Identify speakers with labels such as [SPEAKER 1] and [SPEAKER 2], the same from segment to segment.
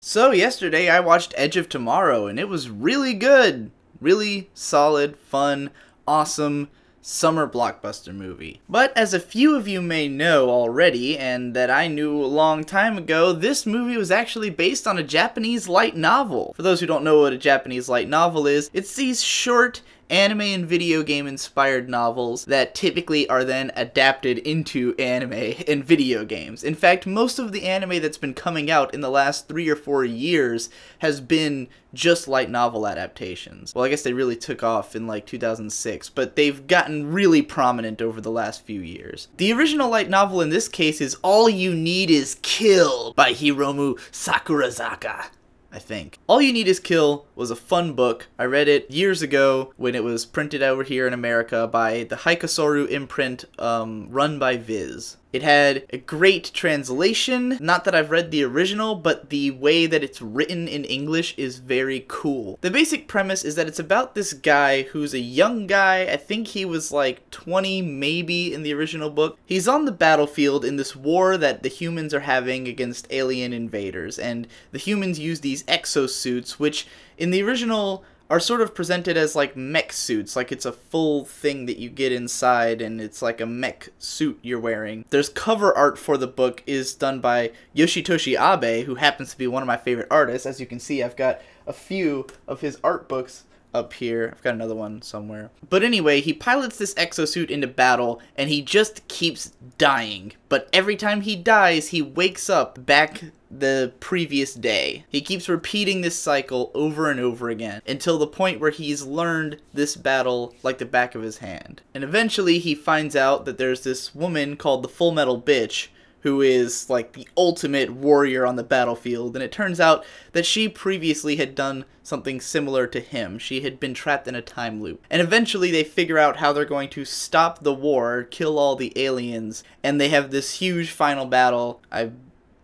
[SPEAKER 1] So yesterday I watched Edge of Tomorrow and it was really good. Really solid, fun, awesome summer blockbuster movie. But as a few of you may know already, and that I knew a long time ago, this movie was actually based on a Japanese light novel. For those who don't know what a Japanese light novel is, it's these short anime and video game inspired novels that typically are then adapted into anime and video games. In fact, most of the anime that's been coming out in the last 3 or 4 years has been just light novel adaptations. Well, I guess they really took off in like 2006, but they've gotten really prominent over the last few years. The original light novel in this case is All You Need Is Kill by Hiromu Sakurazaka. I think. All You Need Is Kill was a fun book. I read it years ago when it was printed over here in America by the Haikasoru imprint run by Viz. It had a great translation. Not that I've read the original, but the way that it's written in English is very cool. The basic premise is that it's about this guy who's a young guy. I think he was like 20 maybe in the original book. He's on the battlefield in this war that the humans are having against alien invaders, and the humans use these exosuits, which in the original are sort of presented as like mech suits, like it's a full thing that you get inside and it's like a mech suit you're wearing. There's cover art for the book is done by Yoshitoshi Abe, who happens to be one of my favorite artists. As you can see, I've got a few of his art books up here. I've got another one somewhere. But anyway, he pilots this exosuit into battle and he just keeps dying. But every time he dies, he wakes up back the previous day. He keeps repeating this cycle over and over again until the point where he's learned this battle like the back of his hand. And eventually he finds out that there's this woman called the Full Metal Bitch who is like the ultimate warrior on the battlefield, and it turns out that she previously had done something similar to him. She had been trapped in a time loop. And eventually they figure out how they're going to stop the war, kill all the aliens, and they have this huge final battle. I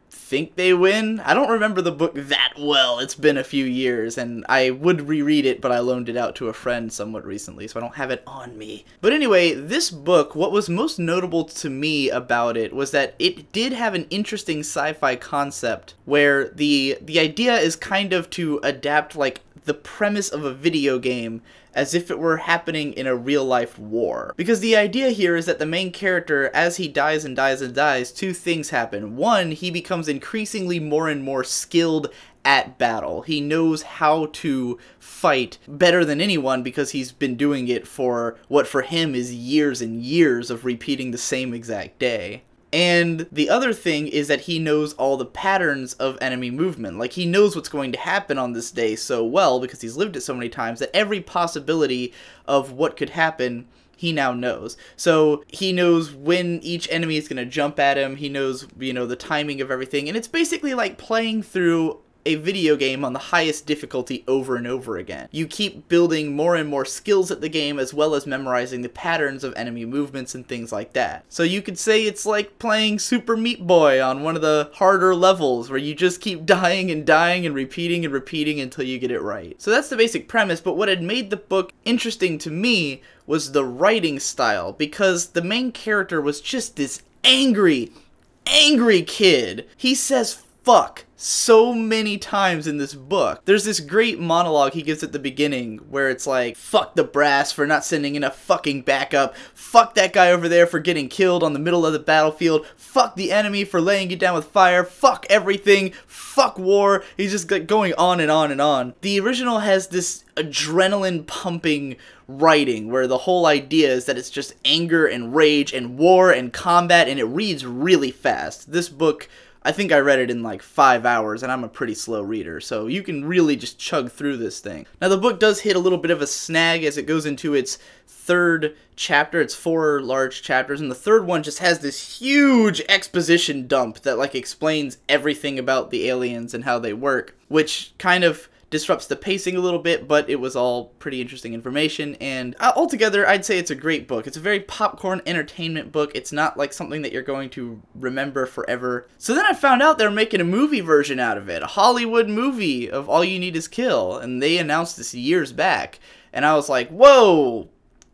[SPEAKER 1] think they win. I don't remember the book that well. It's been a few years, and I would reread it, but I loaned it out to a friend somewhat recently, so I don't have it on me. But anyway, this book, what was most notable to me about it was that it did have an interesting sci-fi concept where the idea is kind of to adapt like the premise of a video game as if it were happening in a real-life war. Because the idea here is that the main character, as he dies and dies and dies, two things happen. One, he becomes increasingly more and more skilled at battle. He knows how to fight better than anyone because he's been doing it for what for him is years and years of repeating the same exact day. And the other thing is that he knows all the patterns of enemy movement. Like, he knows what's going to happen on this day so well because he's lived it so many times that every possibility of what could happen he now knows. So he knows when each enemy is going to jump at him. He knows, you know, the timing of everything. And it's basically like playing through a video game on the highest difficulty over and over again. You keep building more and more skills at the game as well as memorizing the patterns of enemy movements and things like that. So you could say it's like playing Super Meat Boy on one of the harder levels where you just keep dying and dying and repeating until you get it right. So that's the basic premise, but what had made the book interesting to me was the writing style, because the main character was just this angry kid. He says fuck so many times in this book. There's this great monologue he gives at the beginning where it's like, fuck the brass for not sending enough fucking backup, fuck that guy over there for getting killed on the middle of the battlefield, fuck the enemy for laying you down with fire, fuck everything, fuck war. He's just going on and on and on. The original has this adrenaline pumping writing where the whole idea is that it's just anger and rage and war and combat, and it reads really fast. This book, I think I read it in like 5 hours, and I'm a pretty slow reader, so you can really just chug through this thing. Now, the book does hit a little bit of a snag as it goes into its third chapter. It's 4 large chapters, and the third one just has this huge exposition dump that like explains everything about the aliens and how they work, which kind of disrupts the pacing a little bit, but it was all pretty interesting information, and altogether, I'd say it's a great book. It's a very popcorn entertainment book. It's not like something that you're going to remember forever. So then I found out they're making a movie version out of it, a Hollywood movie of All You Need Is Kill, and they announced this years back, and I was like, whoa,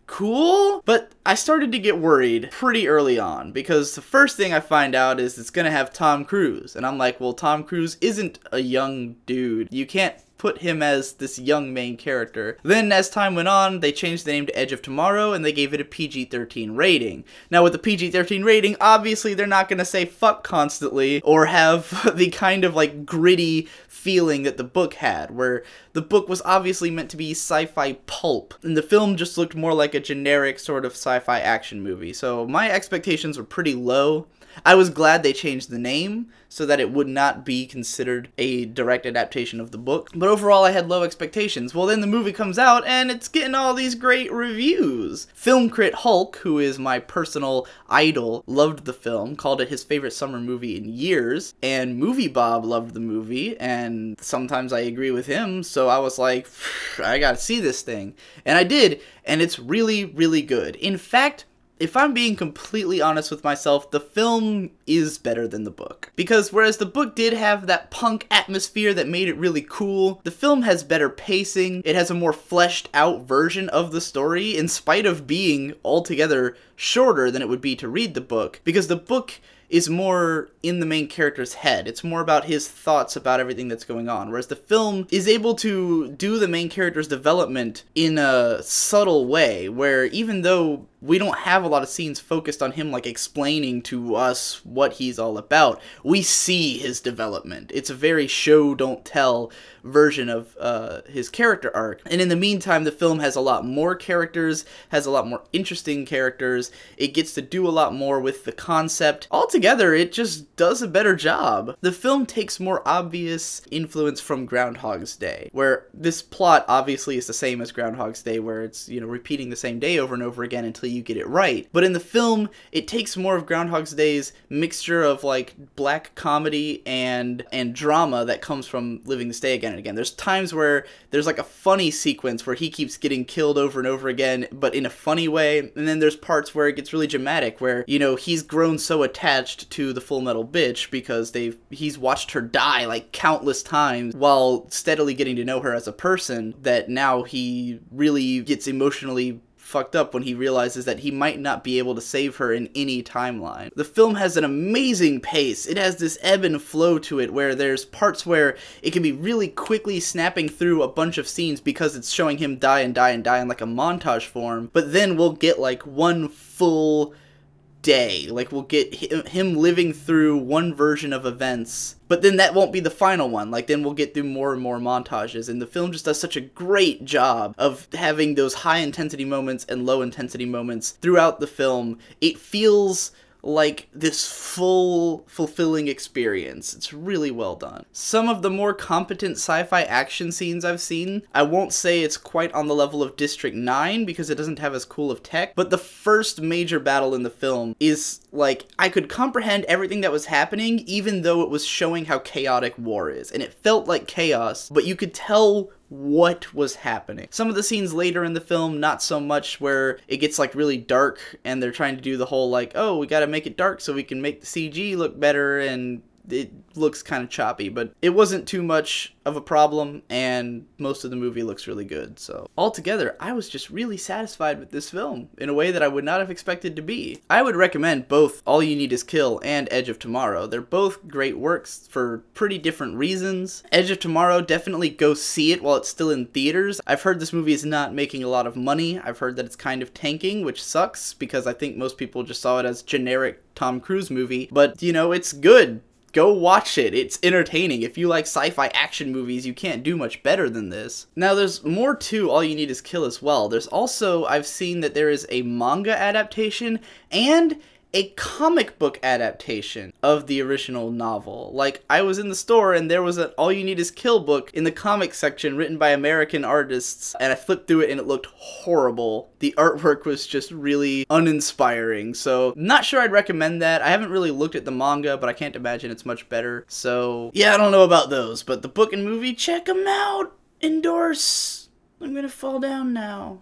[SPEAKER 1] cool, but I started to get worried pretty early on, because the first thing I find out is it's gonna have Tom Cruise, and I'm like, well, Tom Cruise isn't a young dude. You can't put him as this young main character. Then as time went on, they changed the name to Edge of Tomorrow and they gave it a PG-13 rating. Now with the PG-13 rating, obviously they're not gonna say fuck constantly or have the kind of like gritty feeling that the book had, where the book was obviously meant to be sci-fi pulp and the film just looked more like a generic sort of sci-fi action movie. So my expectations were pretty low. I was glad they changed the name so that it would not be considered a direct adaptation of the book. But overall, I had low expectations. Well, then the movie comes out and it's getting all these great reviews. Film crit Hulk, who is my personal idol, loved the film, called it his favorite summer movie in years. And Movie Bob loved the movie, and sometimes I agree with him, so I was like, I gotta see this thing. And I did, and it's really, really good. In fact, if I'm being completely honest with myself, the film is better than the book. Because whereas the book did have that punk atmosphere that made it really cool, the film has better pacing, it has a more fleshed out version of the story, in spite of being altogether shorter than it would be to read the book. Because the book is more in the main character's head. It's more about his thoughts about everything that's going on, whereas the film is able to do the main character's development in a subtle way, where even though we don't have a lot of scenes focused on him like explaining to us what he's all about, we see his development. It's a very show don't tell version of his character arc. And in the meantime, the film has a lot more characters, has a lot more interesting characters, it gets to do a lot more with the concept. Altogether, it just does a better job. The film takes more obvious influence from Groundhog's Day, where this plot obviously is the same as Groundhog's Day, where it's, you know, repeating the same day over and over again until you get it right. But in the film, it takes more of Groundhog's Day's mixture of like black comedy and drama that comes from living this day again and again. There's times where there's like a funny sequence where he keeps getting killed over and over again, but in a funny way. And then there's parts where it gets really dramatic, where, you know, he's grown so attached to the Full Metal Bitch because he's watched her die like countless times while steadily getting to know her as a person, that now he really gets emotionally fucked up when he realizes that he might not be able to save her in any timeline. The film has an amazing pace. It has this ebb and flow to it, where there's parts where it can be really quickly snapping through a bunch of scenes because it's showing him die and die and die in like a montage form, but then we'll get like one full day. Like, we'll get him living through one version of events, but then that won't be the final one. Like, then we'll get through more and more montages, and the film just does such a great job of having those high intensity moments and low intensity moments throughout the film. It feels like this full, fulfilling experience. It's really well done. Some of the more competent sci-fi action scenes I've seen, I won't say it's quite on the level of District 9 because it doesn't have as cool of tech, but the first major battle in the film is like, I could comprehend everything that was happening even though it was showing how chaotic war is, and it felt like chaos, but you could tell what was happening. Some of the scenes later in the film, not so much, where it gets like really dark and they're trying to do the whole like, oh, we gotta make it dark so we can make the CG look better, and it looks kind of choppy, but it wasn't too much of a problem, and most of the movie looks really good. So altogether, I was just really satisfied with this film in a way that I would not have expected to be. I would recommend both All You Need Is Kill and Edge of Tomorrow. They're both great works for pretty different reasons. Edge of Tomorrow, definitely go see it while it's still in theaters. I've heard this movie is not making a lot of money. I've heard that it's kind of tanking, which sucks because I think most people just saw it as generic Tom Cruise movie, but you know, it's good. Go watch it. It's entertaining. If you like sci-fi action movies, you can't do much better than this. Now, there's more to All You Need Is Kill as well. There's also, I've seen that there is a manga adaptation and a comic book adaptation of the original novel. Like, I was in the store and there was an All You Need Is Kill book in the comic section written by American artists, and I flipped through it and it looked horrible. The artwork was just really uninspiring, so not sure I'd recommend that. I haven't really looked at the manga, but I can't imagine it's much better. So yeah, I don't know about those, but the book and movie, check them out! Endorse! I'm gonna fall down now.